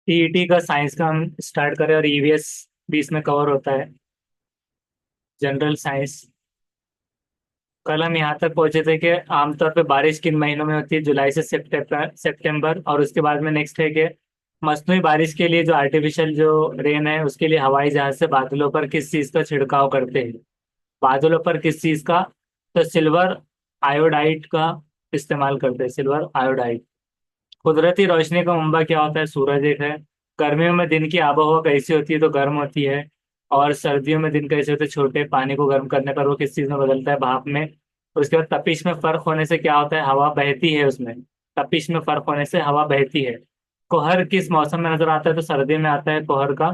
TET का science का हम स्टार्ट करें और ईवीएस भी इसमें कवर होता है। General science. कल हम यहाँ तक पहुंचे थे कि आमतौर पे बारिश किन महीनों में होती है, जुलाई से सितंबर। और उसके बाद में नेक्स्ट है कि मसनूई बारिश के लिए जो आर्टिफिशियल जो रेन है उसके लिए हवाई जहाज से बादलों पर किस चीज का छिड़काव करते हैं। बादलों पर किस चीज का? तो सिल्वर आयोडाइड का इस्तेमाल करते हैं, सिल्वर आयोडाइड। कुदरती रोशनी का मंबा क्या होता है? सूरज एक है। गर्मियों में दिन की आबोहवा कैसी होती है? तो गर्म होती है। और सर्दियों में दिन कैसे होते हैं? छोटे। पानी को गर्म करने पर वो किस चीज में बदलता है? भाप में। उसके बाद तपिश में फर्क होने से क्या होता है? हवा बहती है उसमें। तपिश में फर्क होने से हवा बहती है। कोहर किस मौसम में नजर आता है? तो सर्दी में आता है कोहर का,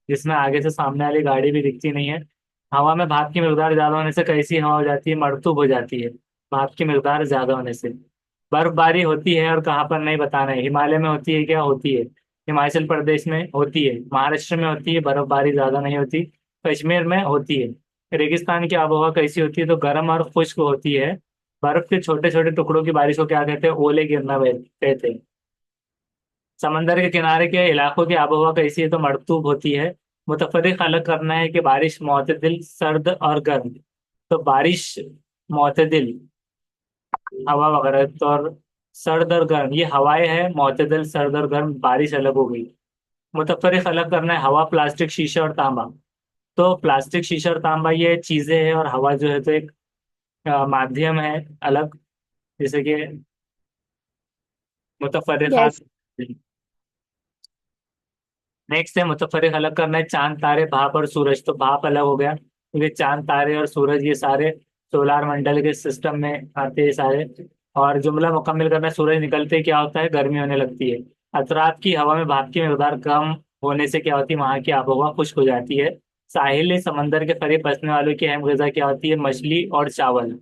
जिसमें आगे से सामने वाली गाड़ी भी दिखती नहीं है। हवा में भाप की मिकदार ज्यादा होने से कैसी हवा हो जाती है? मरतूब हो जाती है, भाप की मिकदार ज्यादा होने से। बर्फबारी होती है और कहाँ पर नहीं बताना है। हिमालय में होती है क्या? होती है। हिमाचल प्रदेश में होती है, महाराष्ट्र में होती है, बर्फबारी ज्यादा नहीं होती। कश्मीर में होती है। रेगिस्तान की आबोहवा कैसी होती है? तो गर्म और खुश्क होती है। बर्फ के छोटे छोटे टुकड़ों की बारिश को क्या कहते हैं? ओले गिरना कहते हैं। समंदर के किनारे के इलाकों की आबोहवा कैसी है? तो मरतूब होती है। मुतफर्रिक अलग करना है कि बारिश मोतदिल, सर्द और गर्म। तो बारिश मोतदिल हवा वगैरह तो, और सर्द और गर्म ये हवाएं हैं। मोतदल, सर्द और गर्म बारिश अलग हो गई। मुतफर्रिक अलग करना है हवा, प्लास्टिक, शीशा और तांबा। तो प्लास्टिक, शीशा और तांबा ये चीजें हैं, और हवा जो है तो एक माध्यम है अलग, जैसे कि मुतफर्रिकात। यस। नेक्स्ट है मुतफर्रिक अलग करना है चांद, तारे, भाप और सूरज। तो भाप अलग हो गया क्योंकि चांद, तारे और सूरज ये सारे सोलार मंडल के सिस्टम में आते हैं सारे। और जुमला मुकम्मल करना है सूरज निकलते ही क्या होता है? गर्मी होने लगती है। अतराफ की हवा में भाप की मिकदार कम होने से क्या होती है? वहां की आबोहवा खुश्क हो जाती है। साहिल समंदर के करीब बसने वालों की अहम ग़िज़ा क्या होती है? मछली और चावल।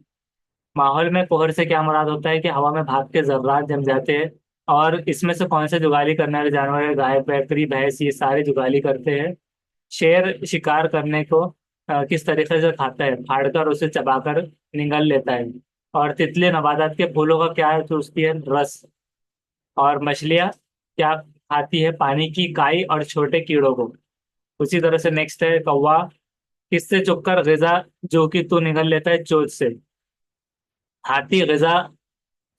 माहौल में कोहर से क्या मुराद होता है? कि हवा में भाप के जर्रात जम जाते हैं। और इसमें से कौन से जुगाली करने वाले जानवर है? गाय, बकरी, भैंस, ये सारे जुगाली करते हैं। शेर शिकार करने को किस तरीके से खाता है? फाड़कर, उसे चबाकर निगल लेता है। और तितली नबातात के फूलों का क्या चूसती है? रस। और मछलियाँ क्या खाती है? पानी की काई और छोटे कीड़ों को। उसी तरह से नेक्स्ट है कौवा किससे चुपकर ग़िज़ा जो कि तू निगल लेता है? चोंच से। हाथी ग़िज़ा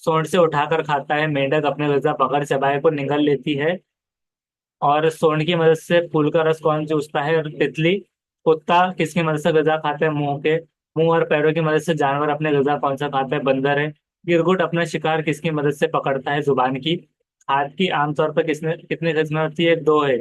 सोंड से उठाकर खाता है। मेंढक अपने ग़िज़ा बगैर चबाए को निगल लेती है। और सोंड की मदद से फूल का रस कौन चूसता है? और तितली। कुत्ता किसकी मदद से ग़िज़ा खाता है? मुंह के। मुंह और पैरों की मदद से जानवर अपने ग़िज़ा कौन सा खाता है? बंदर है। गिरगुट अपना शिकार किसकी मदद से पकड़ता है? जुबान की। खाद की आमतौर पर किसने कितनी किस्में होती है? दो है।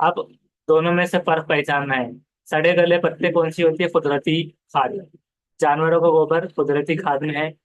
अब दोनों में से फर्क पहचानना है। सड़े गले पत्ते कौन सी होती है? कुदरती खाद। जानवरों का गोबर कुदरती खाद में है।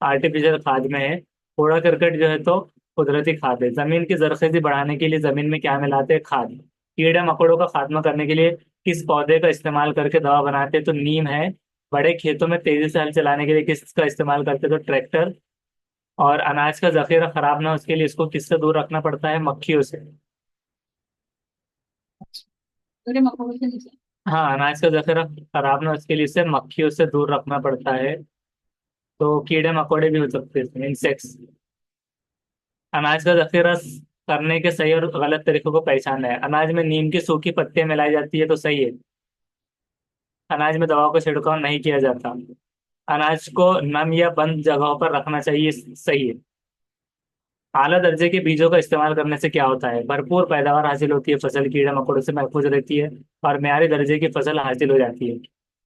आर्टिफिशियल खाद में है। कूड़ा करकट जो है तो कुदरती खाद है। जमीन की जरखेजी बढ़ाने के लिए जमीन में क्या मिलाते हैं? खाद। कीड़े मकोड़ों का खात्मा करने के लिए किस पौधे का इस्तेमाल करके दवा बनाते हैं? तो नीम है। बड़े खेतों में तेजी से हल चलाने के लिए किसका इस्तेमाल करते हैं? तो ट्रैक्टर। और अनाज का जखीरा खराब ना हो उसके लिए इसको किससे दूर रखना पड़ता है? मक्खियों से। कीड़े मकोड़ों से नीचे। हाँ, अनाज का जखीरा खराब ना हो उसके लिए इसे मक्खियों से दूर रखना पड़ता है। तो कीड़े मकोड़े भी हो सकते हैं, इंसेक्ट्स। अनाज का जखीरा करने के सही और गलत तरीकों को पहचानना है। अनाज में नीम की सूखी पत्तियां मिलाई जाती है तो सही है। अनाज में दवाओं का छिड़काव नहीं किया जाता। अनाज को नम या बंद जगहों पर रखना चाहिए, सही है। आला दर्जे के बीजों का इस्तेमाल करने से क्या होता है? भरपूर पैदावार हासिल होती है, फसल कीड़े मकोड़ों से महफूज रहती है। और म्यारी दर्जे की फसल हासिल हो जाती है।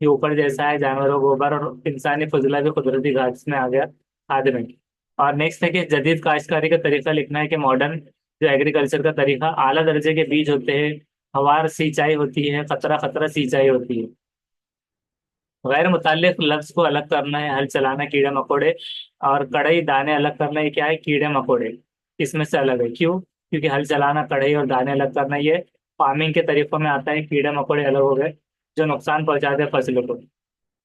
ये ऊपर जैसा है, जानवरों गोबर और इंसानी फजला भी कुदरती खाद में आ गया, खाद में। और नेक्स्ट है कि जदीद काश्तकारी का तरीका लिखना है कि मॉडर्न जो एग्रीकल्चर का तरीका। आला दर्जे के बीज होते हैं। फवार सिंचाई होती है। खतरा खतरा सिंचाई होती है। गैर मुतल्लिक लफ्ज को अलग करना है। हल चलाना, कीड़े मकोड़े। और कड़ई दाने अलग करना, ये क्या है? कीड़े मकोड़े। इसमें से अलग है, क्यों? क्योंकि हल चलाना, कड़ई और दाने अलग करना ये फार्मिंग के तरीकों में आता है। कीड़े मकोड़े अलग हो गए जो नुकसान पहुंचाते हैं फसलों को।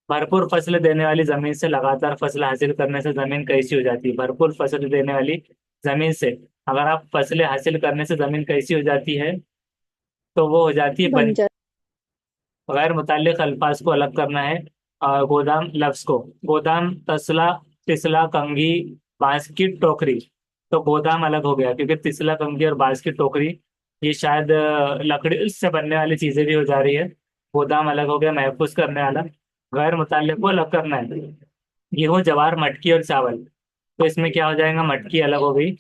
भरपूर फसल देने वाली जमीन से लगातार फसल हासिल करने से जमीन कैसी हो जाती है? भरपूर फसल देने वाली जमीन से अगर आप फसलें हासिल करने से जमीन कैसी हो जाती है? तो वो हो जाती है बंजर। बंजर। गैर मुतल्लिक अल्फाज को अलग करना है। गोदाम लफ्ज को, गोदाम तसला, तिसला, कंघी, बांस की टोकरी। तो गोदाम अलग हो गया क्योंकि तिसला, कंघी और बांस की टोकरी ये शायद लकड़ी से बनने वाली चीजें भी हो जा रही है। गोदाम अलग हो गया, महफूज करने वाला। गैर मुतल्लिक को अलग करना है। गेहूं, जवार, मटकी और चावल। तो इसमें क्या हो जाएगा, मटकी अलग हो गई,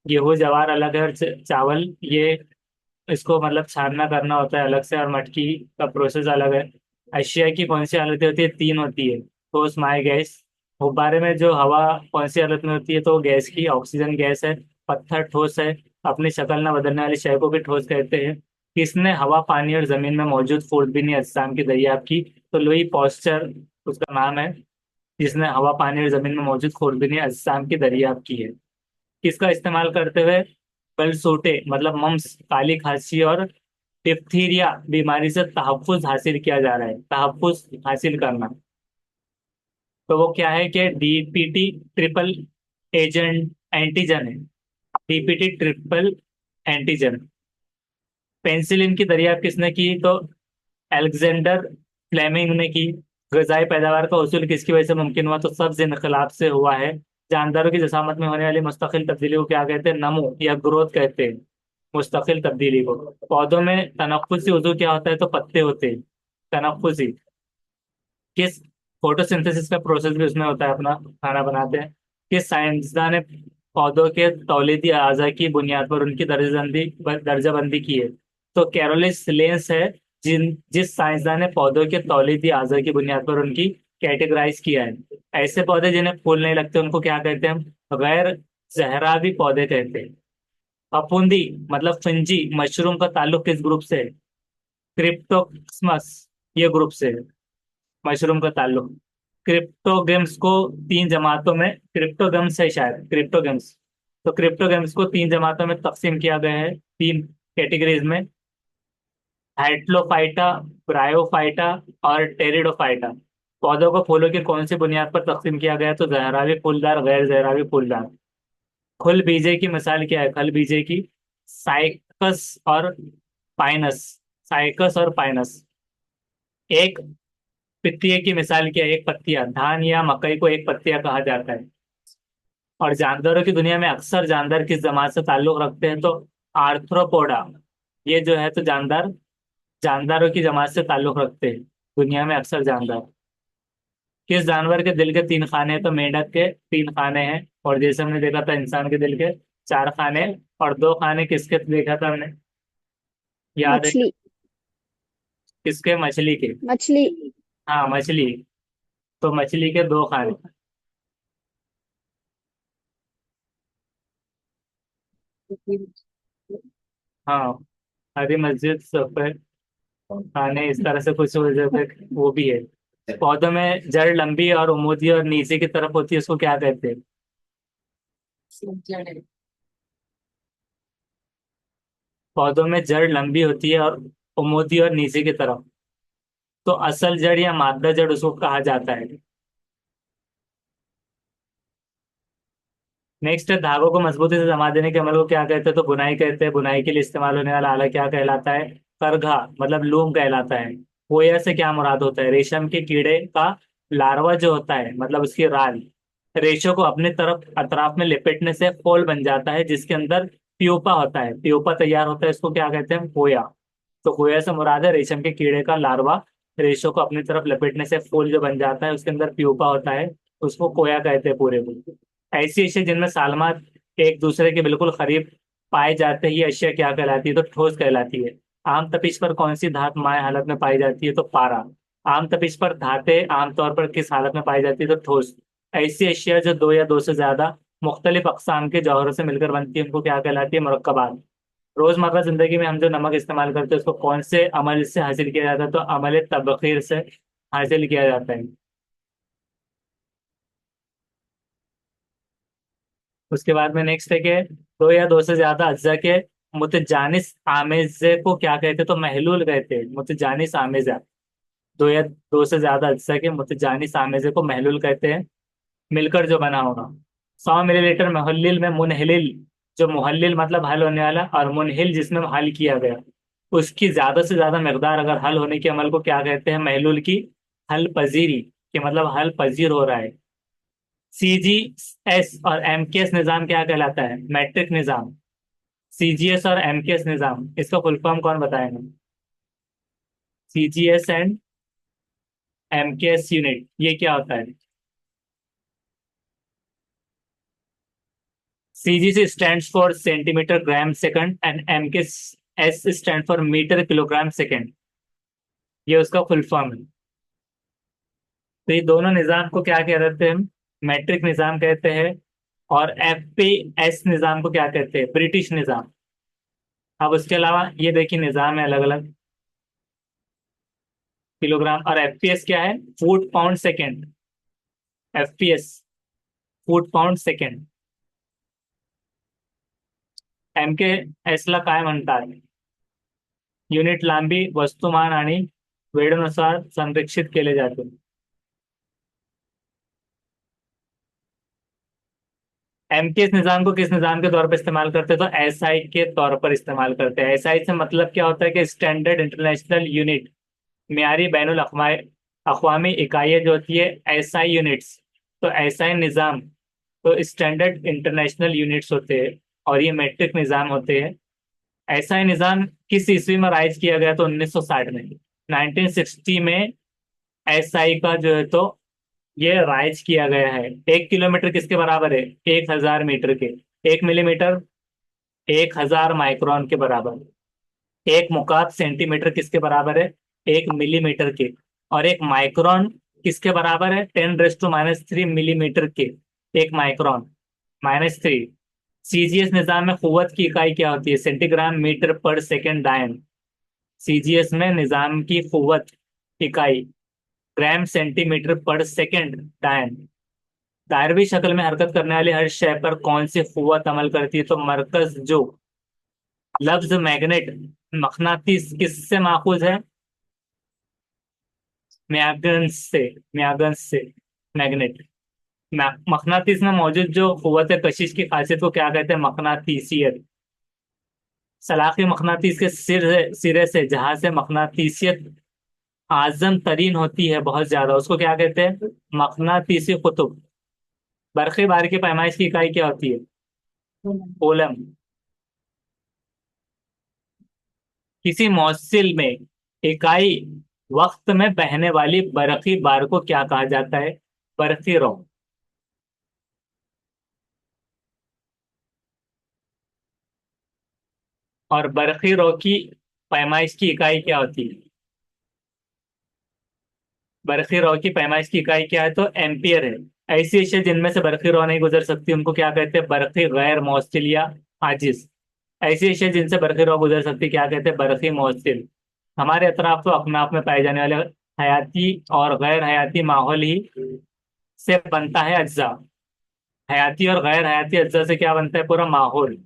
गेहूं जवार अलग है, और चावल ये इसको मतलब छानना करना होता है अलग से, और मटकी का प्रोसेस अलग है। अशिया की कौन सी हालत होती है, तीन होती है। ठोस, माय, गैस। गुब्बारे में जो हवा कौन सी हालत में होती है, तो वो गैस की, ऑक्सीजन गैस है। पत्थर ठोस है, अपनी शक्ल न बदलने वाली शय को भी ठोस कहते हैं। किसने हवा, पानी और जमीन में मौजूद खूरबीनी अजसाम की दरियाफ्त की। तो लुई पॉस्चर उसका नाम है, जिसने हवा, पानी और जमीन में मौजूद खूरबीनी अजसाम की दरियाफ्त की है। किसका इस्तेमाल करते हुए बलसूटे मतलब मम्स, काली खांसी और डिप्थीरिया बीमारी से तहफ्फुज हासिल किया जा रहा है, तहफ्फुज हासिल करना। तो वो क्या है कि डीपीटी ट्रिपल एजेंट एंटीजन है। DPT triple antigen. पेंसिलिन की दरियाफ्त किसने की, तो अलेक्जेंडर फ्लेमिंग ने की। गजाई पैदावार का उसूल किसकी वजह से मुमकिन हुआ, तो सब्ज इनकलाब से हुआ है। जानदारों की जसामत में होने वाली मुस्तकिल तब्दीली को क्या कहते हैं, नमो या ग्रोथ कहते हैं, मुस्तकिल तब्दीली को। पौधों में तनफ्फुसी उज़ू क्या होता है, तो पत्ते होते हैं, तनफ्फुसी। किस, फोटोसिंथेसिस का प्रोसेस भी उसमें होता है, अपना खाना बनाते हैं। किस साइंसदान ने पौधों के तौलीदी अज़ा की बुनियाद पर उनकी दर्जाबंदी की है, तो कैरोलिस लेंस है। जिस साइंसदान ने पौधों के तौलीदी अज़ा की बुनियाद पर उनकी कैटेगराइज किया है। ऐसे पौधे जिन्हें फूल नहीं लगते उनको क्या कहते हैं हम, गैर जहरावी पौधे कहते हैं। फफूंदी मतलब फंजी मशरूम का ताल्लुक किस ग्रुप से है, क्रिप्टोक्समस ये ग्रुप से है मशरूम का ताल्लुक। क्रिप्टोगेम्स को तीन जमातों में, क्रिप्टोगम्स है शायद, क्रिप्टोगम्स। तो क्रिप्टोगम्स को तीन जमातों में तकसीम किया गया है, तीन कैटेगरीज में। हाइड्रोफाइटा, ब्रायोफाइटा और टेरिडोफाइटा। पौधों को फूलों की कौन सी बुनियाद पर तकसीम किया गया है, तो जहरावी फूलदार, गैर जहरावी फूलदार। खुल बीजे की मिसाल क्या है, खल बीजे की, साइकस और पाइनस। साइकस और पाइनस। एक पित्तीय की मिसाल क्या है, एक पत्तियां, धान या मकई को एक पत्तियां कहा जाता है। और जानदारों की दुनिया में अक्सर जानदार किस जमात से ताल्लुक रखते हैं, तो आर्थ्रोपोडा। ये जो है तो जानदार जानदारों की जमात से ताल्लुक रखते हैं दुनिया में अक्सर जानदार। किस जानवर के दिल के तीन खाने हैं, तो मेंढक के तीन खाने हैं। और जैसे हमने देखा था इंसान के दिल के चार खाने। और दो खाने किसके देखा था हमने, याद है, मछली। किसके, मछली के। मछली। हाँ मछली। तो मछली के दो खाने। हाँ, हरी मस्जिद सफेद खाने, इस तरह से कुछ वजह पे वो भी है। पौधों में जड़ लंबी और उमूदी और नीचे की तरफ होती है, उसको क्या कहते हैं। पौधों में जड़ लंबी होती है और उमूदी और नीचे की तरफ, तो असल जड़ या मादा जड़ उसको कहा जाता है। नेक्स्ट है, धागों को मजबूती से जमा देने के अमल को क्या कहते हैं, तो बुनाई कहते हैं। बुनाई के लिए इस्तेमाल होने वाला आला क्या कहलाता है, करघा मतलब लूम कहलाता है। होया से क्या मुराद होता है, रेशम के कीड़े का लार्वा जो होता है, मतलब उसकी राल। रेशों को अपने तरफ अतराफ में लपेटने से खोल बन जाता है, जिसके अंदर प्यूपा होता है, प्यूपा तैयार होता है, इसको क्या कहते हैं, होया। तो होया से मुराद है रेशम के कीड़े का लार्वा। रेशों को अपनी तरफ लपेटने से फूल जो बन जाता है, उसके अंदर प्यूपा होता है, उसको कोया कहते हैं पूरे को। ऐसी अशिया जिनमें सालमात एक दूसरे के बिल्कुल करीब पाए जाते हैं, ये अशिया क्या कहलाती है, तो ठोस कहलाती है। आम तपिश पर कौन सी धात माय हालत में पाई जाती है, तो पारा। आम तपिश पर धातें आमतौर पर किस हालत में पाई जाती है, तो ठोस। ऐसी अशिया जो दो या दो से ज्यादा मुख्तलिफ अकसाम के जौहरों से मिलकर बनती है, उनको क्या कहलाती है, मुरक्कबात। रोजमर्रा जिंदगी में हम जो नमक इस्तेमाल करते हैं, उसको कौन से अमल से हासिल किया जाता है, तो अमल तबखीर से हासिल किया जाता है। उसके बाद में नेक्स्ट है कि दो या दो से ज्यादा अज्जा के मुतजानिस आमेजे को क्या कहते हैं, तो महलूल कहते हैं, मुतजानिस आमेजा। दो या दो से ज्यादा अज्जा के मुतजानिस आमेजे को महलूल कहते हैं, मिलकर जो बना होगा। 100 मिलीलीटर मुहल्लिल में मुनहिल, जो मुहल्लिल मतलब हल होने वाला, और मुनहिल जिसमें हल किया गया, उसकी ज्यादा से ज्यादा मकदार अगर हल होने के अमल को क्या कहते हैं? महलूल की हल पजीरी, कि मतलब हल पजीर हो रहा है। सीजीएस और एमकेएस निजाम क्या कहलाता है? मैट्रिक निजाम। सीजीएस और एमकेएस निजाम, इसका फुल फॉर्म कौन बताएगा? सीजीएस एंड एमकेएस यूनिट, ये क्या होता है? CGC stands for centimetre gram second and MKS S stand for metre kilogram second, ये उसका फुल फॉर्म है। तो ये दोनों निजाम को क्या कह देते हैं हम? मैट्रिक निजाम कहते हैं। और एफपीएस निजाम को क्या कहते हैं? ब्रिटिश निजाम। अब उसके अलावा ये देखिए निजाम है अलग अलग, किलोग्राम। और एफपीएस क्या है? Foot pound second. FPS foot pound second. MK एसला काय म्हणतात? युनिट लांबी, वस्तुमान आणि वेळेनुसार संरक्षित केले जाते। एमकेएस निजाम को किस निजाम के तौर पर इस्तेमाल करते हैं? तो एसआई के तौर पर इस्तेमाल करते हैं। एसआई से मतलब क्या होता है कि स्टैंडर्ड इंटरनेशनल यूनिट, मियारी बैनुल अक़वामी इकाइयाँ जो होती है एसआई यूनिट्स। तो एसआई निज़ाम तो स्टैंडर्ड इंटरनेशनल यूनिट्स होते हैं, और ये मैट्रिक निज़ाम होते हैं। एसआई निज़ाम किस ईस्वी में राइज किया गया? तो 1960 में, 1960 में एसआई का जो है तो ये राइज किया गया है। 1 किलोमीटर किसके बराबर है? 1000 मीटर के। 1 मिलीमीटर 1000 माइक्रोन के बराबर। एक मुकाब सेंटीमीटर किसके बराबर है? 1 मिलीमीटर के। और एक माइक्रोन किसके बराबर है? 10⁻³ मिलीमीटर के। एक माइक्रोन -3। सीजीएस निजाम में कुव्वत की इकाई क्या होती है? सेंटीग्राम मीटर पर सेकेंड डायन। सीजीएस में निजाम की कुव्वत इकाई ग्राम सेंटीमीटर पर सेकेंड डायन। दायरवी शक्ल में हरकत करने वाली हर शय पर कौन सी कुव्वत अमल करती है? तो मरकज जो। लफ्ज मैग्नेट, मकनातीस किससे माखूज है? मैग्नेस से। मैग्नेस से मैग्नेट। मकनातीस में मौजूद जो कुव्वत कशिश की खासियत को क्या कहते हैं? मकनातीसियत। सलाखी मकनातीस के सिरे से जहां से मकनातीसियत आजम तरीन होती है बहुत ज्यादा, उसको क्या कहते हैं? मकनातीसी कुतुब। बरक़ी बार की पैमाइश की इकाई क्या होती है? कोलम। किसी मौसिल में इकाई वक्त में बहने वाली बरक़ी बार को क्या कहा जाता है? बरक़ी रो। और बरक़ी रो की पैमाइश की इकाई क्या होती है? बरक़ी रो की पैमाइश की इकाई क्या है? तो एम्पियर है। ऐसी अशया जिनमें से बरक़ी रो नहीं गुजर सकती उनको क्या कहते हैं? बरक़ी गैर मौसिल या आजिज। ऐसी अशया जिनसे बरक़ी रो गुजर सकती क्या कहते हैं? बरक़ी मौसिल। हमारे अतराफ तो अपने आप में पाए जाने वाले हयाती और गैर हयाती माहौल ही से बनता है अज्जा। हयाती और गैर हयाती अज्जा से क्या बनता है? पूरा माहौल,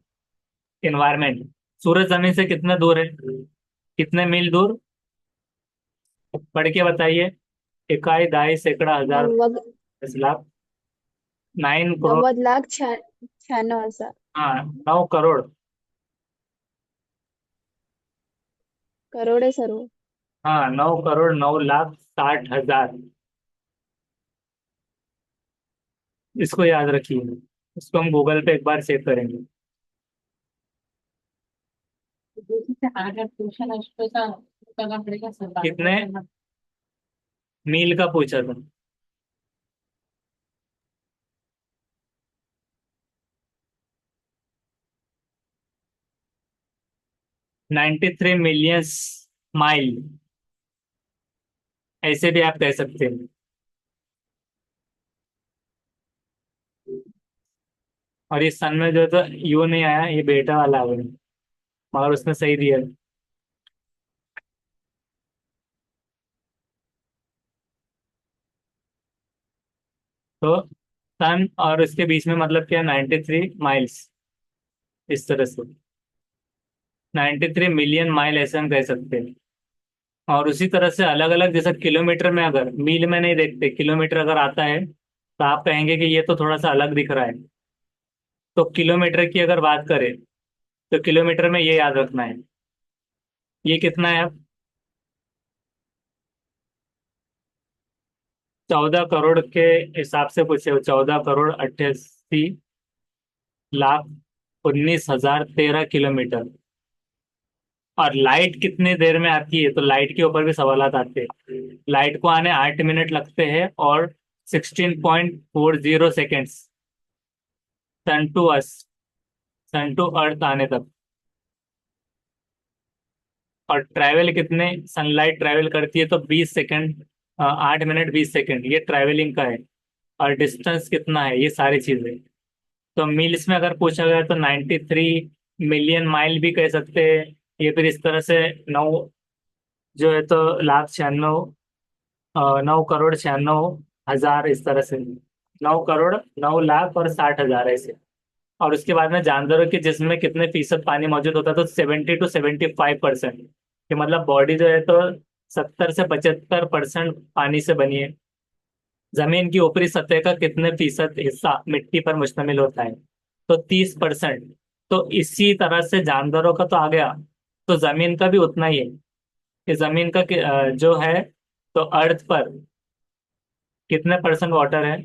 इन्वायरमेंट। सूरज जमीन से कितने दूर है? कितने मील दूर? पढ़ के बताइए। इकाई, दाई, सैकड़ा, हजार, 10 लाख, 9 करोड़। 90,96,96,000 हाँ, 9 करोड़। करोड़ है सर वो। हाँ, 9 करोड़ 9 लाख 60 हजार। इसको याद रखिए। इसको हम गूगल पे एक बार चेक करेंगे। जैसे अगर ट्यूशन पैसा करना पड़ेगा सरकार कितने को। मील का पूछा था? 93 मिलियन माइल, ऐसे भी आप कह सकते हैं। और इस सन में जो है तो यू नहीं आया, ये बेटा वाला आ गया, मगर उसने सही दिया। तो सन और इसके बीच में मतलब क्या? 93 माइल्स, इस तरह से। 93 मिलियन माइल ऐसे हम कह सकते हैं। और उसी तरह से अलग अलग, जैसे किलोमीटर में, अगर मील में नहीं देखते, किलोमीटर अगर आता है तो आप कहेंगे कि ये तो थोड़ा सा अलग दिख रहा है। तो किलोमीटर की अगर बात करें तो किलोमीटर में ये याद रखना है ये कितना है अब? 14 करोड़ के हिसाब से पूछे हो, 14,88,19,013 किलोमीटर। और लाइट कितनी देर में आती है, तो लाइट के ऊपर भी सवालात आते हैं। लाइट को आने 8 मिनट लगते हैं और 16.40 seconds sun to us sun to earth आने तक। और ट्रैवल कितने, सनलाइट ट्रैवल करती है तो 20 सेकेंड, 8 मिनट 20 सेकेंड, ये ट्रैवलिंग का है। और डिस्टेंस कितना है, ये सारी चीजें। तो मील्स में अगर पूछा गया तो 93 मिलियन माइल भी कह सकते हैं। ये फिर इस तरह से नौ जो है तो लाख 9 करोड़ 96 हजार, इस तरह से 9 करोड़ 9 लाख और 60 हजार ऐसे। और उसके बाद में जानवरों के जिस्म में कितने फीसद पानी मौजूद होता है, तो 70 to 75%। कि मतलब बॉडी जो है तो 70 से 75% पानी से बनी है। जमीन की ऊपरी सतह का कितने फीसद हिस्सा मिट्टी पर मुश्तमिल होता है, तो 30%। तो इसी तरह से जानवरों का तो आ गया, तो जमीन का भी उतना ही है। कि जमीन का जो है, तो अर्थ पर कितने परसेंट वाटर है।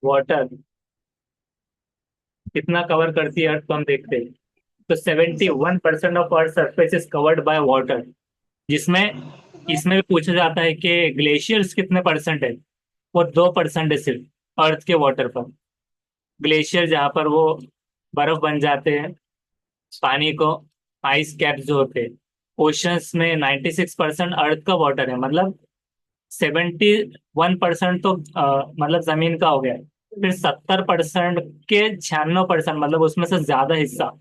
वाटर कितना कवर करती है अर्थ, तो हम देखते हैं। तो 71% of earth surface is covered by water. जिसमें इसमें भी पूछा जाता है कि ग्लेशियर्स कितने परसेंट है। वो 2% है सिर्फ अर्थ के वाटर पर। ग्लेशियर जहाँ पर वो बर्फ बन जाते हैं, पानी को आइस कैप्स जो होते हैं। ओशंस में 96% अर्थ का वाटर है, मतलब 71% तो मतलब जमीन का हो गया है। फिर 70% के 96%, मतलब उसमें से ज्यादा हिस्सा,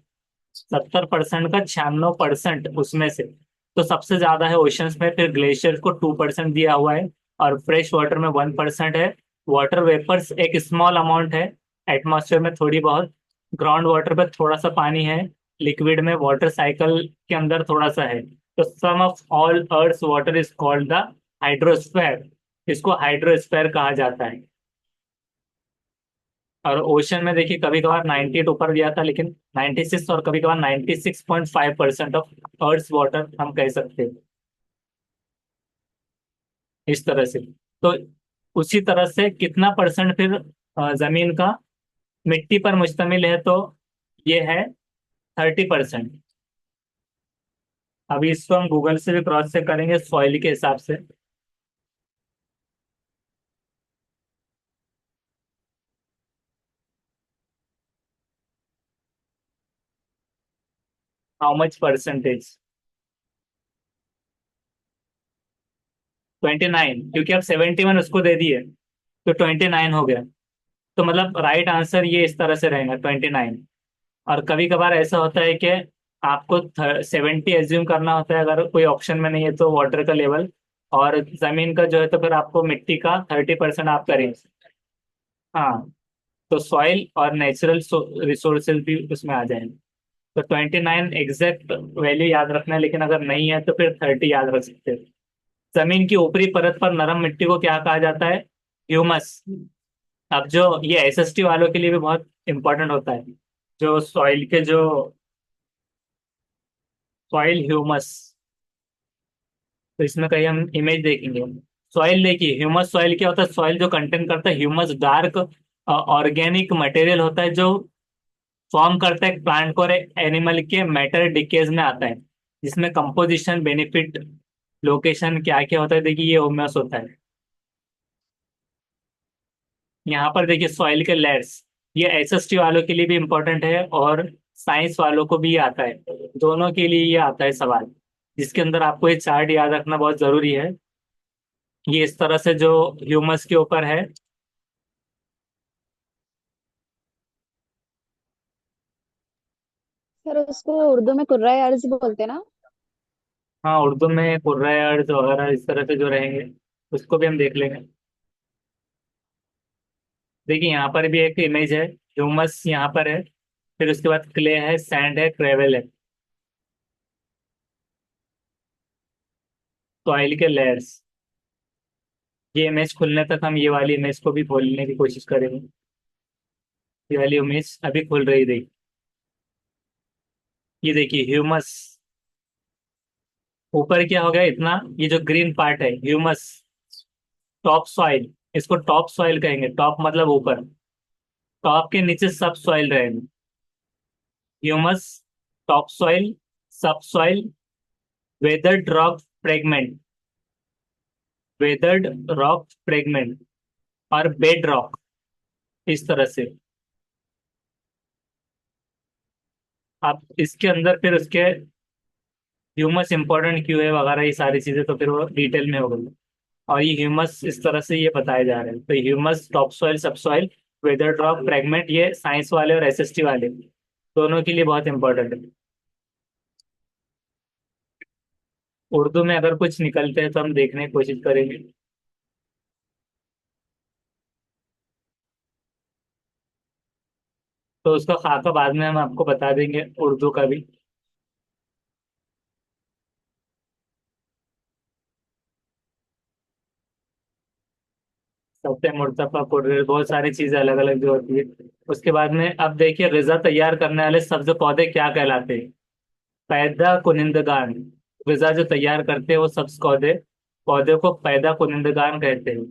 70% का 96% उसमें से, तो सबसे ज्यादा है ओशंस में। फिर ग्लेशियर को 2% दिया हुआ है। और फ्रेश वाटर में 1% है। वाटर वेपर्स एक स्मॉल अमाउंट है एटमॉस्फेयर में, थोड़ी बहुत। ग्राउंड वाटर पे थोड़ा सा पानी है। लिक्विड में वाटर साइकिल के अंदर थोड़ा सा है। तो sum of all earth water is called the hydrosphere. इसको हाइड्रोस्फेयर कहा जाता है। और ओशन में देखिए, कभी कभार 98 ऊपर दिया था, लेकिन 96 और कभी कभार 96.5% ऑफ अर्थ वाटर हम कह सकते हैं, इस तरह से। तो उसी तरह से कितना परसेंट फिर जमीन का मिट्टी पर मुश्तमिल है, तो ये है 30%। अभी इसको हम गूगल से भी क्रॉस चेक करेंगे सॉइल के हिसाब से। How much percentage. 29, क्योंकि अब 71 उसको दे दिए, तो 29 हो गया। तो मतलब राइट आंसर ये इस तरह से रहेगा, 29। और कभी कभार ऐसा होता है कि आपको 70 एज्यूम करना होता है, अगर कोई ऑप्शन में नहीं है तो वाटर का लेवल। और जमीन का जो है तो फिर आपको मिट्टी का 30% आप करें। हाँ, तो सॉइल और नेचुरल रिसोर्सेज भी उसमें आ जाएंगे। तो 29 एग्जैक्ट वैल्यू याद रखना है, लेकिन अगर नहीं है तो फिर 30 याद रख सकते हैं। जमीन की ऊपरी परत पर नरम मिट्टी को क्या कहा जाता है? ह्यूमस। अब जो ये एसएसटी वालों के लिए भी बहुत इंपॉर्टेंट होता है, जो सॉइल के जो सॉइल ह्यूमस। तो इसमें कहीं हम इमेज देखेंगे। सॉइल देखिए, ह्यूमस सॉइल क्या होता है? सॉइल जो कंटेन करता है ह्यूमस, डार्क ऑर्गेनिक मटेरियल होता है, जो फॉर्म करता है प्लांट को और एनिमल के मैटर डिकेज में आता है। जिसमें कंपोजिशन, बेनिफिट, लोकेशन क्या क्या होता है, देखिए ये ह्यूमस होता है। यहाँ पर देखिए सॉइल के लेयर्स, ये एसएसटी वालों के लिए भी इंपॉर्टेंट है और साइंस वालों को भी आता है। दोनों के लिए ये आता है सवाल, जिसके अंदर आपको ये चार्ट याद रखना बहुत जरूरी है। ये इस तरह से जो ह्यूमस के ऊपर है। सर उसको उर्दू में कुर्रा अर्ज बोलते हैं ना। हाँ, उर्दू में कुर्रा अर्ज वगैरह इस तरह के जो रहेंगे, उसको भी हम देख लेंगे। देखिए यहाँ पर भी एक इमेज है, ह्यूमस यहाँ पर है। फिर उसके बाद क्ले है, सैंड है, ग्रेवल है। सॉइल के लेयर्स। ये इमेज खुलने तक हम ये वाली इमेज को भी खोलने की कोशिश करेंगे। ये वाली इमेज अभी खुल रही थी। ये देखिए ह्यूमस। ऊपर क्या हो गया इतना, ये जो ग्रीन पार्ट है ह्यूमस, टॉप सॉइल, इसको टॉप सॉइल कहेंगे। टॉप मतलब ऊपर, टॉप के नीचे सब सॉइल रहेंगे। ह्यूमस, टॉप सॉइल, सब soil, weathered rock fragment, weathered rock fragment, और बेड रॉक, इस तरह से। आप इसके अंदर फिर उसके ह्यूमस इंपॉर्टेंट क्यों है वगैरह ये सारी चीजें तो फिर वो डिटेल में हो गई। और ये ह्यूमस इस तरह से ये बताए जा रहे हैं। तो ह्यूमस, टॉप सॉइल, सब सॉइल, वेदर ड्रॉप, फ्रेगमेंट, ये साइंस वाले और एसएसटी वाले दोनों के लिए बहुत इंपॉर्टेंट है। उर्दू में अगर कुछ निकलते हैं तो हम देखने की कोशिश करेंगे। तो उसका खाका बाद में हम आपको बता देंगे, उर्दू का भी। सत्य, मुर्तफा, कुर्र, बहुत सारी चीजें अलग अलग जो होती है। उसके बाद में अब देखिए, ग़िज़ा तैयार करने वाले सब्ज पौधे क्या कहलाते हैं? पैदा कुनिंदगान। ग़िज़ा जो तैयार करते हैं वो सब्ज पौधे, पौधे को पैदा कुनिंदगान कहते हैं।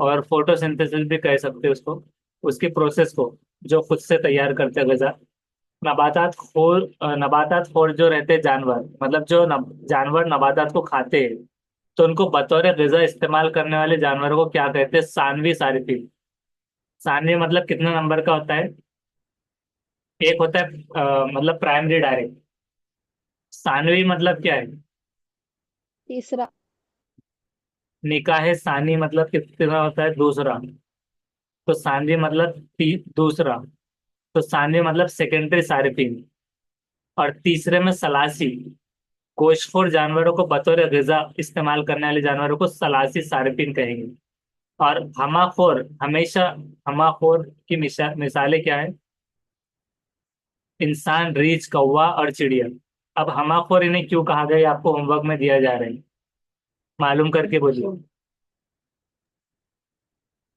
और फोटोसिंथेसिस भी कह सकते हैं उसको, उसकी प्रोसेस को, जो खुद से तैयार करते हैं ग़िज़ा। नबातात खोर जो रहते हैं जानवर, मतलब जो जानवर नबातात को खाते हैं, तो उनको बतौर ग़िज़ा इस्तेमाल करने वाले जानवरों को क्या कहते हैं? सानवी सारिफिन। सानवी मतलब कितने नंबर का होता है? एक होता है मतलब प्राइमरी डायरेक्ट। सानवी मतलब क्या है? तीसरा। निकाह सानी मतलब कितना होता है? दूसरा। तो सानवी मतलब दूसरा। तो सानवी मतलब सेकेंडरी सारिफिन। और तीसरे में सलासी, गोश्तखोर जानवरों को बतौर ग़िज़ा इस्तेमाल करने वाले जानवरों को सलासी सारिफिन कहेंगे। और हमाखोर, हमेशा हमाखोर की मिसालें क्या है? इंसान, रीछ, कौवा और चिड़िया। अब हमाखोर इन्हें क्यों कहा गया, ये आपको होमवर्क में दिया जा रहा है, मालूम करके बोलिए।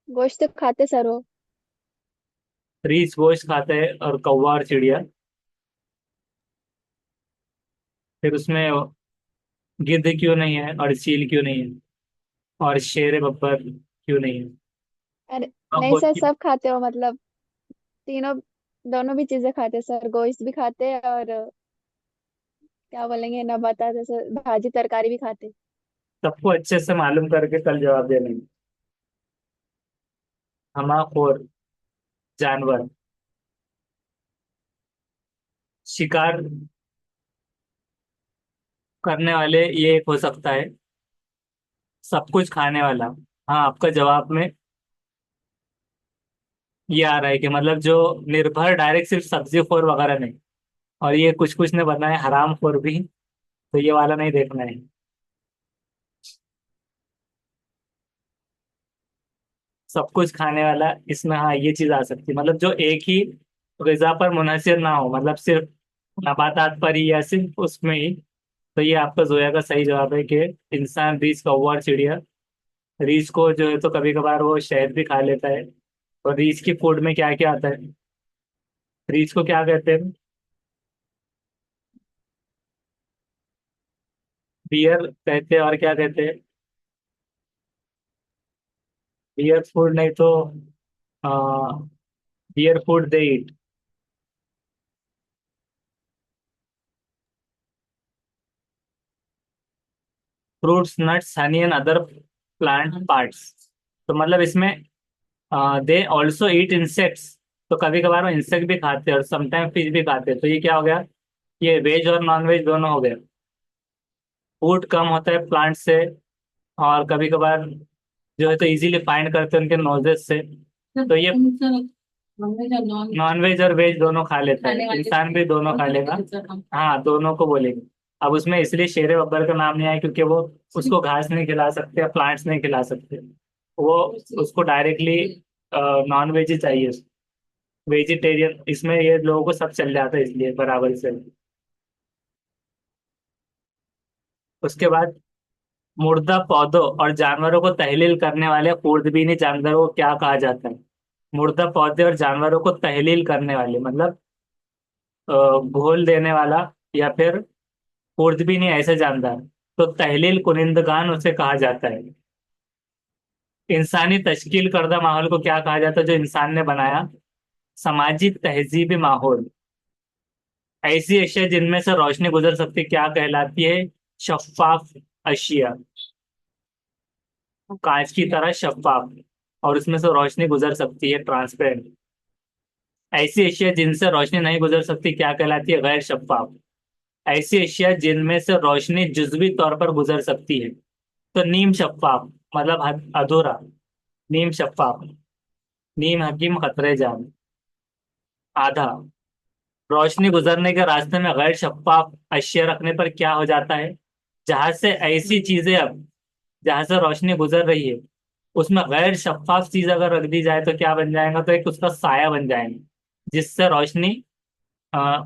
गोश्त खाते सर हो। रीछ गोश्त खाता है और कौवा और चिड़िया। फिर उसमें गिद्ध क्यों नहीं है, और चील क्यों नहीं है, और शेर बब्बर क्यों नहीं है? अरे अब नहीं सर, बोलिए। सब खाते हो मतलब, तीनों, दोनों भी चीजें खाते हैं सर, गोश्त भी खाते हैं और क्या बोलेंगे, नबाता जैसे भाजी तरकारी भी खाते हैं। सबको अच्छे से मालूम करके कल जवाब दे लेंगे। हमाखोर जानवर, शिकार करने वाले, ये एक हो सकता है। सब कुछ खाने वाला, हाँ, आपका जवाब में ये आ रहा है कि मतलब जो निर्भर डायरेक्ट सिर्फ सब्जी खोर वगैरह नहीं। और ये कुछ कुछ ने बनाया हराम खोर भी, तो ये वाला नहीं देखना है। सब कुछ खाने वाला, इसमें हाँ ये चीज आ सकती है, मतलब जो एक ही ग़िज़ा पर मुनहसिर ना हो, मतलब सिर्फ नबातात पर ही या सिर्फ उसमें ही। तो ये आपका जोया का सही जवाब है कि इंसान, रीछ, कौवा और चिड़िया। रीछ को जो है तो कभी कभार वो शहद भी खा लेता है। और रीछ की फूड में क्या क्या आता है? रीछ को क्या कहते हैं? बियर कहते हैं, और क्या कहते हैं? बियर फूड नहीं तो bear food they eat. Fruits, nuts, honey and other plant parts. तो मतलब इसमें दे ऑल्सो ईट इंसेक्ट्स। तो कभी कभार वो इंसेक्ट भी खाते हैं और समटाइम फिश भी खाते हैं। तो ये क्या हो गया? ये वेज और नॉन वेज दोनों हो गए। फूड कम होता है प्लांट से, और कभी कभार जो है तो इजीली फाइंड करते हैं उनके नोजेस से। तो ये नॉनवेज और नॉन नॉन वेज और वेज दोनों खा लेता खाने है, वाले इंसान भी दोनों खा लेगा। हम हाँ, दोनों को बोलेंगे। अब उसमें इसलिए शेर बब्बर का नाम नहीं आया क्योंकि वो उसको घास नहीं खिला सकते, प्लांट्स नहीं खिला सकते। वो उसको डायरेक्टली नॉन वेज ही चाहिए, वेजिटेरियन। इसमें ये लोगों को सब चल जाता है इसलिए बराबर से। उसके बाद मुर्दा पौधों और जानवरों को तहलील करने वाले खुर्दबीनी जानवरों को क्या कहा जाता है? मुर्दा पौधे और जानवरों को तहलील करने वाले मतलब घोल देने वाला या फिर खुर्दबीनी ऐसे जानदार, तो तहलील कुनिंदगान उसे कहा जाता है। इंसानी तश्कील करदा माहौल को क्या कहा जाता है, जो इंसान ने बनाया? समाजी तहजीबी माहौल। ऐसी अशिया जिनमें से रोशनी गुजर सकती क्या कहलाती है? शफाफ अशिया, कांच की तरह शफाफ, और उसमें से रोशनी गुजर सकती है, ट्रांसपेरेंट। ऐसी अशिया जिनसे रोशनी नहीं गुजर सकती क्या कहलाती है? गैर शफाफ। ऐसी अशिया जिनमें से रोशनी जुजवी तौर पर गुजर सकती है, तो नीम शफाफ, मतलब अधूरा। नीम शफाफ, नीम हकीम खतरे जान, आधा। रोशनी गुजरने के रास्ते में गैर शफाफ अशिया रखने पर क्या हो जाता है? जहां से ऐसी चीजें, अब जहां से रोशनी गुजर रही है उसमें गैर शफाफ चीज अगर रख दी जाए तो क्या बन जाएगा? तो एक उसका साया बन जाएगा, जिससे रोशनी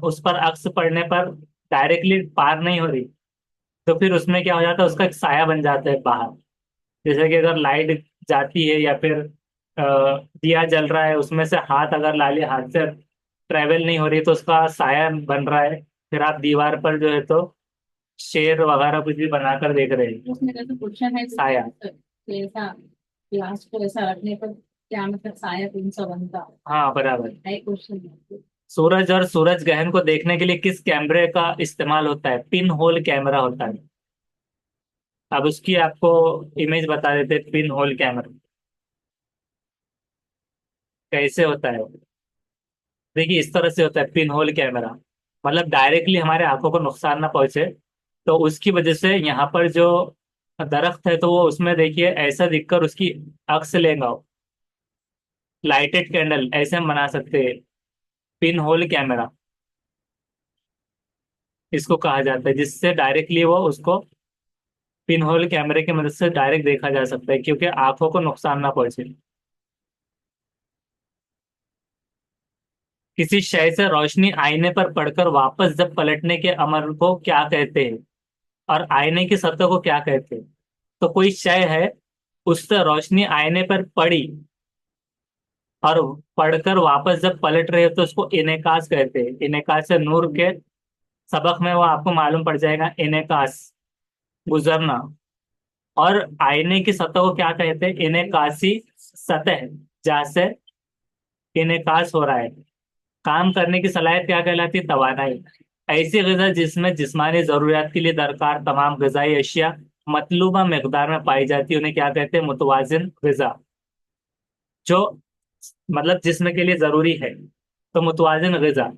उस पर अक्स पड़ने पर डायरेक्टली पार नहीं हो रही, तो फिर उसमें क्या हो जाता है? उसका एक साया बन जाता है बाहर। जैसे कि अगर लाइट जाती है या फिर दिया जल रहा है, उसमें से हाथ अगर ला लिया, हाथ से ट्रेवल नहीं हो रही तो उसका साया बन रहा है। फिर आप दीवार पर जो है तो शेर वगैरह कुछ भी बनाकर देख रहे हैं। उसमें जैसे क्वेश्चन है साया। कि ऐसा ग्लास को ऐसा रखने पर क्या मतलब साया कौन सा बनता हाँ बराबर। है क्वेश्चन। सूरज और सूरज ग्रहण को देखने के लिए किस कैमरे का इस्तेमाल होता है? पिन होल कैमरा होता है। अब उसकी आपको इमेज बता देते, पिन होल कैमरा कैसे होता है। देखिए इस तरह से होता है पिन होल कैमरा, मतलब डायरेक्टली हमारे आंखों को नुकसान ना पहुंचे, तो उसकी वजह से यहाँ पर जो दरख्त है तो वो उसमें देखिए ऐसा दिखकर उसकी अक्स लेगा। लाइटेड कैंडल ऐसे हम बना सकते हैं। पिन होल कैमरा इसको कहा जाता है, जिससे डायरेक्टली वो उसको पिन होल कैमरे की मदद से डायरेक्ट देखा जा सकता है, क्योंकि आंखों को नुकसान ना पहुंचे। किसी शय से रोशनी आईने पर पड़कर वापस जब पलटने के अमल को क्या कहते हैं? और आईने की सतह को क्या कहते हैं? तो कोई शय है, उससे रोशनी आईने पर पड़ी और पढ़कर वापस जब पलट रहे हो तो उसको इनेकास कहते हैं। इनेकास से नूर के सबक में वो आपको मालूम पड़ जाएगा, इनेकास, गुजरना। और आईने की सतह को क्या कहते हैं? इनेकासी सतह, जहाँ से इनेकास हो रहा है। काम करने की सलाहियत क्या कहलाती है? तवानाई। ऐसी ग़िज़ा जिसमें जिस्मानी जरूरियात के लिए दरकार तमाम ग़िज़ाई अशिया मतलूबा मकदार में पाई जाती है, उन्हें क्या कहते हैं? मुतवाजिन ग़िज़ा। जो मतलब जिस्म के लिए जरूरी है, तो मुतवाजिन ग़िज़ा।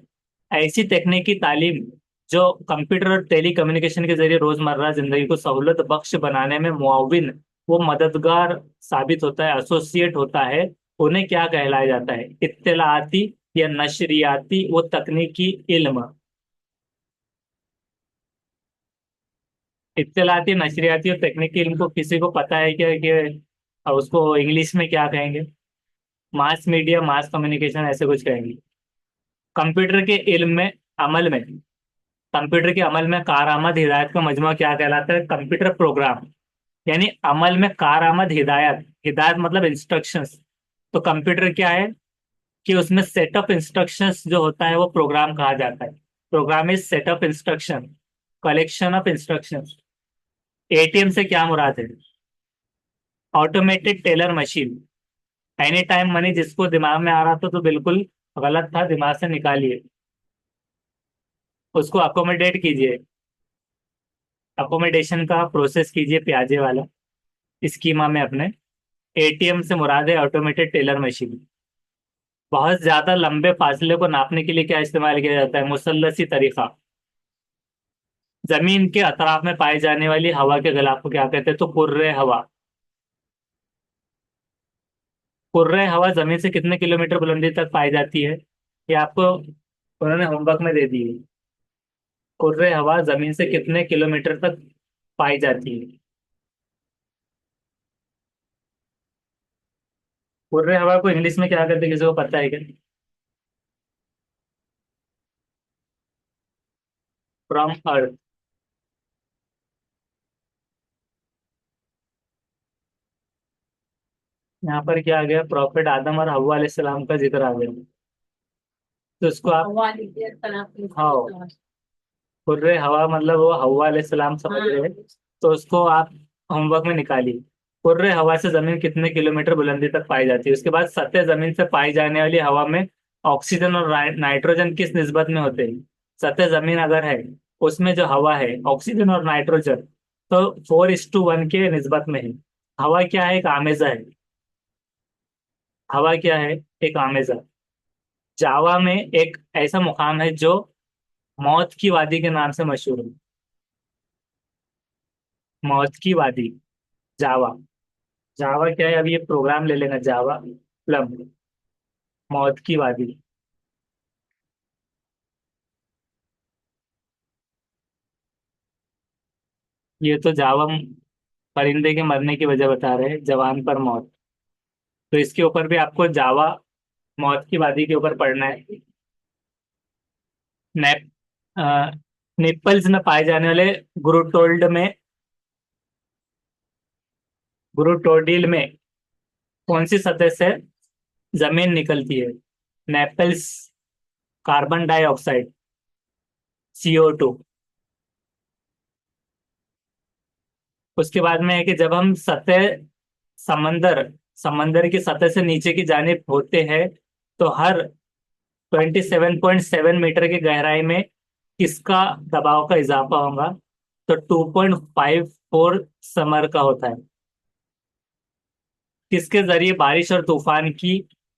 ऐसी तकनीकी तालीम जो कंप्यूटर और टेली कम्युनिकेशन के जरिए रोजमर्रा जिंदगी को सहूलत बख्श बनाने में मुआविन, वो मददगार साबित होता है, एसोसिएट होता है, उन्हें क्या कहलाया जाता है? इत्तलाती या नशरियाती वो तकनीकी इल्म। इत्तलाती, नशरियाती और तकनीकी इल्म को किसी को पता है क्या कि उसको इंग्लिश में क्या कहेंगे? मास मीडिया, मास कम्युनिकेशन, ऐसे कुछ कहेंगे। कंप्यूटर के इल्म में, अमल में, कंप्यूटर के अमल में कारआमद हिदायत का मजमूआ क्या कहलाता है? Computer program. यानी अमल में कारआमद हिदायत, हिदायत मतलब इंस्ट्रक्शंस। तो कंप्यूटर क्या है कि उसमें सेट ऑफ इंस्ट्रक्शंस जो होता है वो प्रोग्राम कहा जाता है। Program is set of instruction, collection of instructions. ATM से क्या मुराद है? Automated teller machine. Any time money, जिसको दिमाग में आ रहा था तो बिल्कुल गलत था, दिमाग से निकालिए, उसको अकोमोडेट कीजिए, अकोमोडेशन का प्रोसेस कीजिए प्याजे वाला स्कीमा में अपने। एटीएम से मुराद है ऑटोमेटेड टेलर मशीन। बहुत ज्यादा लंबे फासले को नापने के लिए क्या इस्तेमाल किया जाता है? मुसल्लसी तरीका। जमीन के अतराफ में पाई जाने वाली हवा के गिलाफ को क्या कहते हैं? तो कुर्रे हवा। कुर्रे हवा जमीन से कितने किलोमीटर बुलंदी तक पाई जाती है? ये आपको उन्होंने होमवर्क में दे दी है। कुर्रे हवा जमीन से कितने किलोमीटर तक पाई जाती है? कुर्रे हवा को इंग्लिश में क्या कहते हैं, किसी को पता है क्या? फ्रॉम अर्थ। यहाँ पर क्या आ गया? प्रॉफिट आदम और हव्वा अलैहिस्सलाम का जिक्र आ गया। तो उसको आप, हवा लीजिए हाँ, कुर्रे हवा मतलब वो हवा अलैहिस्सलाम समझ रहे हैं। तो उसको आप होमवर्क में निकालिए। कुर्रे हवा से जमीन कितने किलोमीटर बुलंदी तक पाई जाती है। उसके बाद सतह जमीन से पाई जाने वाली हवा में ऑक्सीजन और नाइट्रोजन किस निस्बत में होते हैं। सतह जमीन अगर है, उसमें जो हवा है ऑक्सीजन और नाइट्रोजन, तो 4:1 के निस्बत में है। हवा क्या है? एक आमेजा है। हवा क्या है? एक आमेजा। जावा में एक ऐसा मुकाम है जो मौत की वादी के नाम से मशहूर है। मौत की वादी, जावा। जावा क्या है? अभी ये प्रोग्राम ले लेना, जावा प्लम, मौत की वादी। ये तो जावा परिंदे के मरने की वजह बता रहे हैं, जवान पर मौत। तो इसके ऊपर भी आपको जावा मौत की वादी के ऊपर पढ़ना है। नेप नेपल्स में पाए जाने वाले ग्रुटोल्ड में, ग्रुटोडिल में कौन सी सतह से जमीन निकलती है? Naples, carbon dioxide, CO2। उसके बाद में है कि जब हम सतह, समंदर समंदर की सतह से नीचे की जानिब होते हैं, तो हर 27.7 मीटर की गहराई में किसका दबाव का इजाफा होगा? तो 2.54 समर का होता है। किसके जरिए बारिश और तूफान की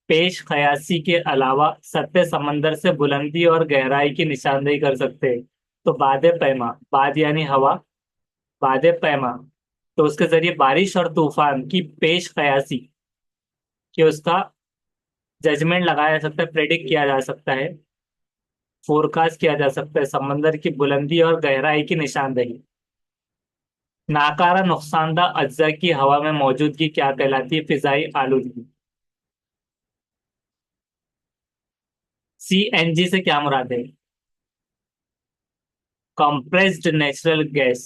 पेश कयासी के अलावा सतह समंदर से बुलंदी और गहराई की निशानदेही कर सकते हैं? तो बादे पैमा, बाद यानी हवा, बादे पैमा। तो उसके जरिए बारिश और तूफान की पेश कयासी, कि उसका जजमेंट लगाया जा सकता है, प्रेडिक्ट किया जा सकता है, फोरकास्ट किया जा सकता है समंदर की बुलंदी और गहराई की निशानदेही। नाकारा नुकसानदा अज्जा की हवा में मौजूदगी क्या कहलाती है? फिजाई आलूदगी। CNG से क्या मुराद है? Compressed natural gas.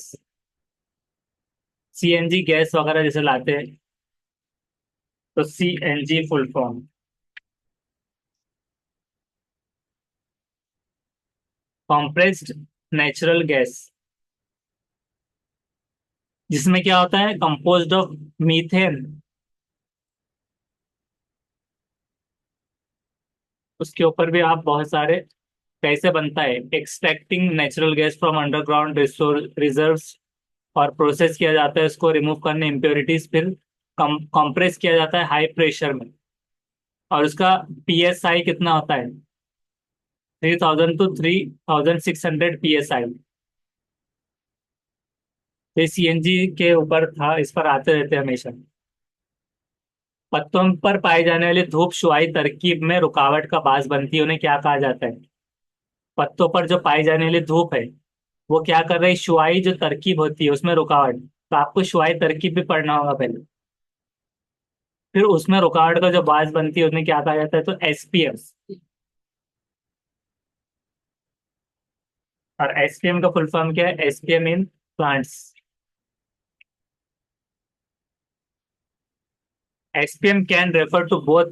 CNG gas वगैरह जैसे लाते हैं, तो CNG full form, compressed natural gas, जिसमें क्या होता है? Composed of methane. उसके ऊपर भी आप बहुत सारे, कैसे बनता है, extracting natural gas from underground reserves, और प्रोसेस किया जाता है उसको रिमूव करने इम्प्योरिटीज, फिर कंप्रेस किया जाता है हाई प्रेशर में। और उसका PSI कितना होता है? 3,000 to 3,600 PSI। ये CNG के ऊपर था, इस पर आते रहते हैं हमेशा। पत्तों पर पाई जाने वाली धूप शुआई तरकीब में रुकावट का बास बनती है, उन्हें क्या कहा जाता है? पत्तों पर जो पाई जाने वाली धूप है, वो क्या कर रही? शुआई जो तरकीब होती है उसमें रुकावट। तो आपको शुआई तरकीब भी पढ़ना होगा पहले। फिर उसमें रुकावट का जो बास बनती है उन्हें क्या कहा जाता है? तो SPM। और SPM का फुल फॉर्म क्या है? SPM in plants. SPM can refer to both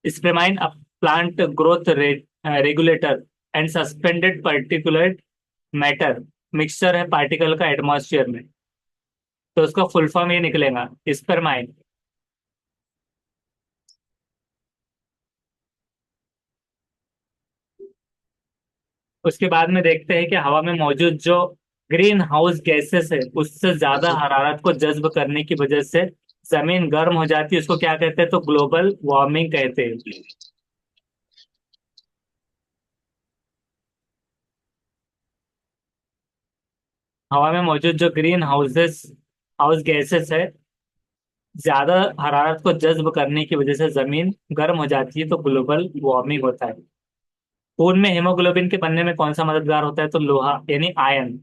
spermine, a plant growth regulator, and suspended particulate matter, mixture है पार्टिकल का एटमॉस्फेयर में। तो उसका फुल फॉर्म ये निकलेगा, स्पेरमाइन। उसके बाद में देखते हैं कि हवा में मौजूद जो ग्रीन हाउस गैसेस है, उससे ज्यादा हरारत को जज्ब करने की वजह से जमीन गर्म हो जाती है। उसको क्या कहते हैं? तो ग्लोबल वार्मिंग कहते हैं। हवा में मौजूद जो ग्रीन हाउस गैसेस है, ज्यादा हरारत को जज्ब करने की वजह से जमीन गर्म हो जाती है, तो ग्लोबल वार्मिंग होता है। खून में हेमोग्लोबिन के बनने में कौन सा मददगार होता है? तो लोहा यानी आयन।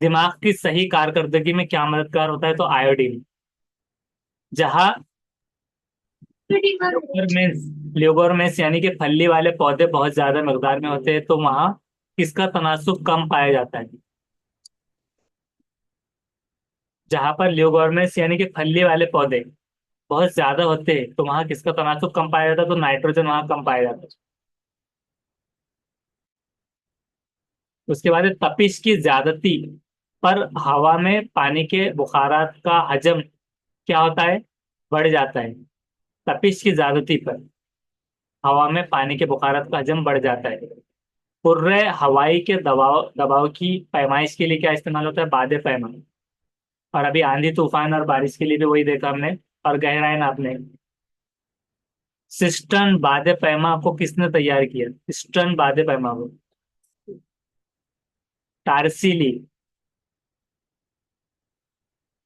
दिमाग की सही कारकर्दगी में क्या मददगार होता है? तो आयोडीन। जहाँ ल्यूगोर्मेस यानी कि फली वाले पौधे बहुत ज्यादा मकदार में होते हैं, तो वहाँ किसका तनासुब कम पाया जाता है? जहां पर ल्यूगोर्मेस यानी कि फली वाले पौधे बहुत ज्यादा होते हैं, तो वहाँ किसका तनासुब कम पाया जाता है? तो नाइट्रोजन वहाँ कम पाया जाता है। उसके बाद है तपिश की ज्यादती पर हवा में पानी के बुखारात का हजम क्या होता है, बढ़ जाता है। तपिश की ज्यादती पर हवा में पानी के बुखारात का हजम बढ़ जाता है। पुर्रे हवाई के दबाव दबाव की पैमाइश के लिए क्या इस्तेमाल होता है, बादे पैमाना। और अभी आंधी तूफान और बारिश के लिए भी वही देखा हमने। और गहराई नापने, सिस्टर्न बादे पैमा को किसने तैयार किया, सिस्टर्न बादे पैमा को, टारसीली।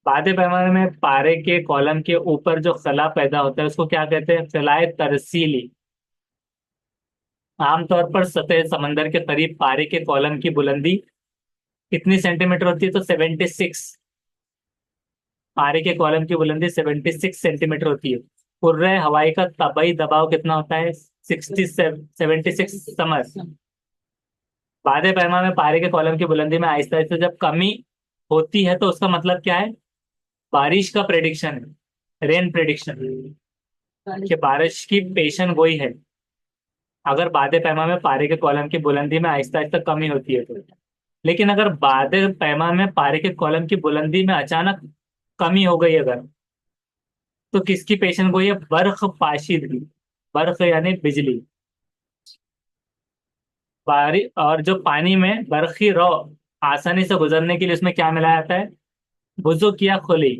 बादे पैमाने में पारे के कॉलम के ऊपर जो खला पैदा होता है उसको क्या कहते हैं, खलाए तरसीली। आमतौर पर सतह समंदर के करीब पारे के कॉलम की बुलंदी कितनी सेंटीमीटर होती है, तो 76। पारे के कॉलम की बुलंदी 76 सेंटीमीटर होती है। कुर्रे हवाई का तबाई दबाव कितना होता है, 76 समर। बादे पैमा में पारे के कॉलम की बुलंदी में आहिस्ता आहिस्ता जब कमी होती है तो उसका मतलब क्या है, बारिश का प्रेडिक्शन है, रेन प्रेडिक्शन, कि बारिश की पेशन गोई है। अगर बादे पैमा में पारे के कॉलम की बुलंदी में आहिस्ता आहिस्ता कमी होती है तो। लेकिन अगर बादे पैमा में पारे के कॉलम की बुलंदी में अचानक कमी हो गई अगर, तो किसकी पेशन गोई है, बर्फ पाशीदगी। बर्फ यानी बिजली। बारी और जो पानी में बर्फी रो आसानी से गुजरने के लिए उसमें क्या मिलाया जाता है, बुजुक या खुली।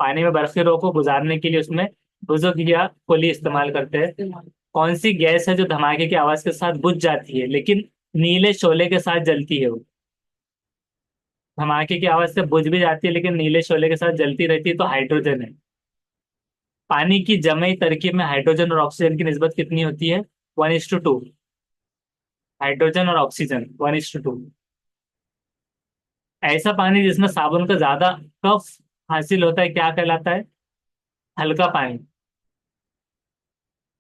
पानी में बर्फी रो को गुजारने के लिए उसमें बुजुक या खुली इस्तेमाल करते हैं। कौन सी गैस है जो धमाके की आवाज के साथ बुझ जाती है लेकिन नीले शोले के साथ जलती है वो, धमाके की आवाज से बुझ भी जाती है लेकिन नीले शोले के साथ जलती रहती है, तो हाइड्रोजन है। पानी की जमई तरकीब में हाइड्रोजन और ऑक्सीजन की निस्बत कितनी होती है, 1:2। हाइड्रोजन और ऑक्सीजन 1:2। ऐसा पानी जिसमें साबुन का ज्यादा कफ हासिल होता है क्या कहलाता है, हल्का पानी।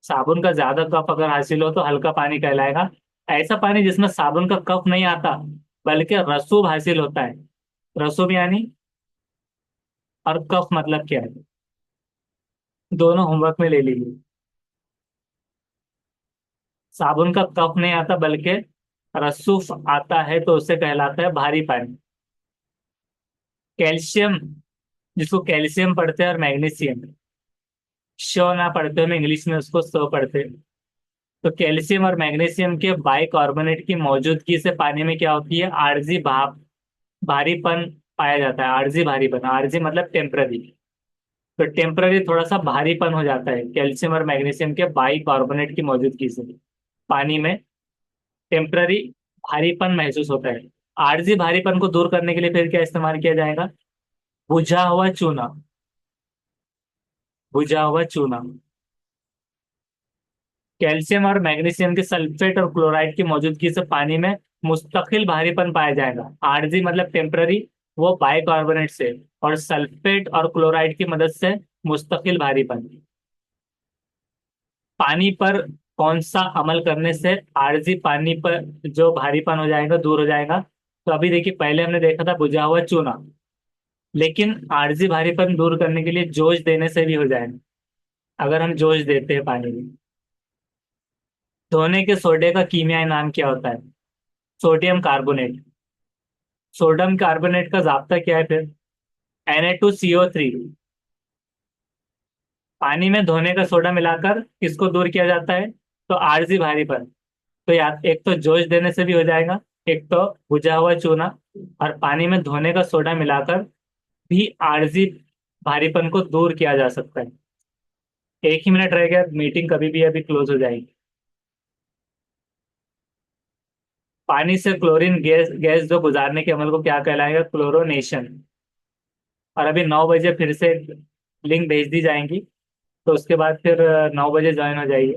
साबुन का ज्यादा कफ अगर हासिल हो तो हल्का पानी कहलाएगा। ऐसा पानी जिसमें साबुन का कफ नहीं आता बल्कि रसूब हासिल होता है, रसूब यानी, और कफ मतलब क्या है, दोनों होमवर्क में ले लीजिए। साबुन का कफ नहीं आता बल्कि रसूफ आता है तो उसे कहलाता है भारी पानी। कैल्शियम, जिसको कैल्शियम पढ़ते हैं, और मैग्नीशियम, शो ना पढ़ते हो, इंग्लिश में उसको सो पढ़ते हैं। तो कैल्शियम और मैग्नीशियम के बाइकार्बोनेट की मौजूदगी से पानी में क्या होती है, आरजी भाप, भारीपन पाया जाता है। आरजी भारीपन, आरजी मतलब टेम्पररी। तो टेम्पररी थोड़ा सा भारीपन हो जाता है कैल्शियम और मैग्नीशियम के बाइकार्बोनेट की मौजूदगी से पानी में टेम्पररी भारीपन महसूस होता है। आरजी भारीपन को दूर करने के लिए फिर क्या इस्तेमाल किया जाएगा, बुझा हुआ चूना। बुझा हुआ चूना। कैल्शियम और मैग्नीशियम के सल्फेट और क्लोराइड की मौजूदगी से पानी में मुस्तकिल भारीपन पाया जाएगा। आरजी मतलब टेम्पररी, वो बाइकार्बोनेट से, और सल्फेट और क्लोराइड की मदद से मुस्तकिल भारीपन। पानी पर कौन सा अमल करने से आरजी पानी पर जो भारीपन हो जाएगा दूर हो जाएगा, तो अभी देखिए पहले हमने देखा था बुझा हुआ चूना, लेकिन आरजी भारीपन दूर करने के लिए जोश देने से भी हो जाएगा, अगर हम जोश देते हैं पानी में। धोने के सोडे का कीमियाई नाम क्या होता है, सोडियम कार्बोनेट। सोडियम कार्बोनेट का जाप्ता क्या है फिर, Na2CO3। पानी में धोने का सोडा मिलाकर किसको दूर किया जाता है, तो आरजी भारीपन। तो या एक तो जोश देने से भी हो जाएगा, एक तो बुझा हुआ चूना, और पानी में धोने का सोडा मिलाकर भी आरजी भारीपन को दूर किया जा सकता है। 1 ही मिनट रह गया, मीटिंग कभी भी अभी क्लोज हो जाएगी। पानी से क्लोरीन गैस गैस जो गुजारने के अमल को क्या कहलाएगा, क्लोरोनेशन। और अभी 9 बजे फिर से लिंक भेज दी जाएंगी, तो उसके बाद फिर 9 बजे ज्वाइन हो जाइए।